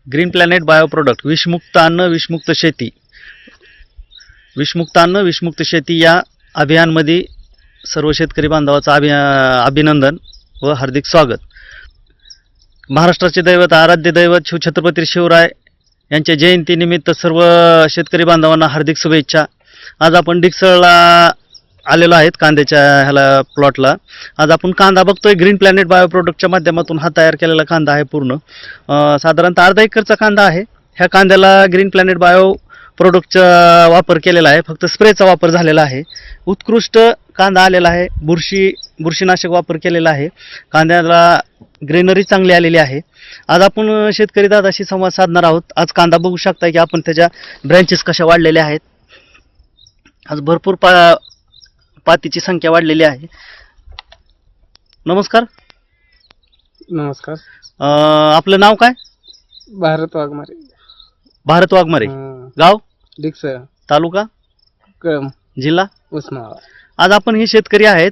Green planet bio product विषमुक्त अन्न विषमुक्त शेती, विषमुक्त अन्न विषमुक्त शेती या अभियानमध्ये सर्व शेतकरी बांधवाचं अभिनंदन व हार्दिक स्वागत. महाराष्ट्राचे दैवत आराध्य दैवत छत्रपती शिवराय यांच्या जयंतीनिमित्त सर्व शेतकरी बांधवांना हार्दिक शुभेच्छा. आज आपण डिकसळला आलेलो आहेत कांद्याच्या ह्याला प्लॉटला. आज आपण कांदा बघतोय. ग्रीन प्लॅनेट बायो प्रोडक्टच्या माध्यमातून हा तयार केलेला कांदा आहे. पूर्ण साधारणतः अर्धा एकरचा कांदा आहे. ह्या कांद्याला ग्रीन प्लॅनेट बायो प्रोडक्टचा वापर केलेला आहे. फक्त स्प्रेचा वापर झालेला आहे. उत्कृष्ट कांदा आलेला आहे. बुरशीनाशक वापर केलेला आहे. कांद्याला ग्रीनरी चांगली आलेली आहे. आज आपण शेतकरी दादाशी संवाद साधणार आहोत. आज कांदा बघू शकता की आपण त्याच्या ब्रँचेस कशा वाढलेल्या आहेत. आज भरपूर पातीची संख्या वाढलेली आहे. नमस्कार. नमस्कार. आपलं नाव काय? भारत वाघमारे. भारत वाघमारे. गाव? डिकसळ. तालुका? कळम. जिल्हा? उस्मानाबाद. आज आपण हे शेतकरी आहेत,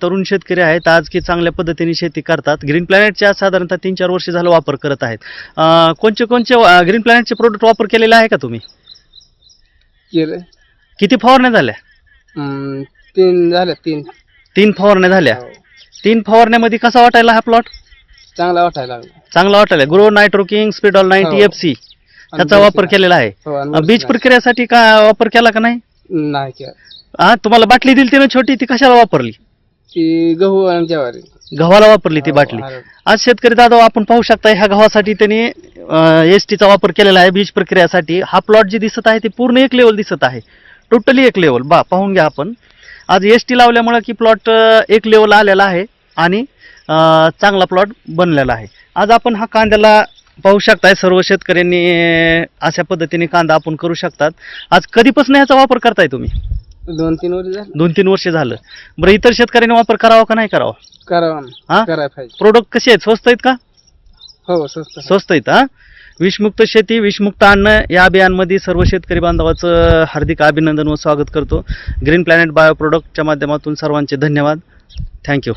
तरुण शेतकरी आहेत. आज की चांगल्या पद्धतीने शेती करतात. ग्रीन प्लॅनेटच्या साधारणतः 3-4 वर्ष झालं वापर करत आहेत. कोणचे ग्रीन प्लॅनेटचे प्रोडक्ट वापर केलेले आहे का तुम्ही? केलं. किती फवारण्या झाल्या? 3 झाल्या. 3 फवारण्या झाल्या. 3 फवारण्यामध्ये कसा वाटायला हा प्लॉट? चांगला वाटायला लागला. चांगला वाटायला. ग्रो नायट्रोकिंग स्पिडॉल 90 FC ह्याचा वापर केलेला आहे. बीज प्रक्रियेसाठी का वापर केला का नाही? नाही केलं. हा, तुम्हाला बाटली दिली ती ना छोटी, ती कशाला वापरली? ती गहू आणि ज्वारी. गव्हाला वापरली ती बाटली. आज शेतकरी दादा आपण पाहू शकता ह्या गव्हासाठी त्यांनी STचा वापर केलेला आहे बीज प्रक्रियेसाठी. हा प्लॉट जे दिसत आहे ते पूर्ण एक लेवल दिसत आहे. टोटली एक लेवल पाहून घ्या आपण. आज ST लावल्यामुळे की प्लॉट एक लेवल आलेला आहे आणि चांगला प्लॉट बनलेला आहे. आज आपण हा कांद्याला पाहू शकताय. सर्व शेतकऱ्यांनी अशा पद्धतीने कांदा आपण करू शकतात. आज कधीपासून ह्याचा वापर करताय तुम्ही? 2-3 वर्ष झालं. 2-3 वर्ष झालं. बरं, इतर शेतकऱ्यांनी वापर करावा का नाही करावा? करावा. हा, करायला पाहिजे. प्रोडक्ट कसे आहेत? स्वस्त आहेत का? हो, स्वस्त आहेत. हा, विषमुक्त शेती विषमुक्त अन्न या अभियानमध्ये सर्व शेतकरी बांधवाचं हार्दिक अभिनंदन व स्वागत करतो. ग्रीन प्लॅनेट बायो प्रोडक्टच्या माध्यमातून सर्वांचे धन्यवाद. थँक्यू.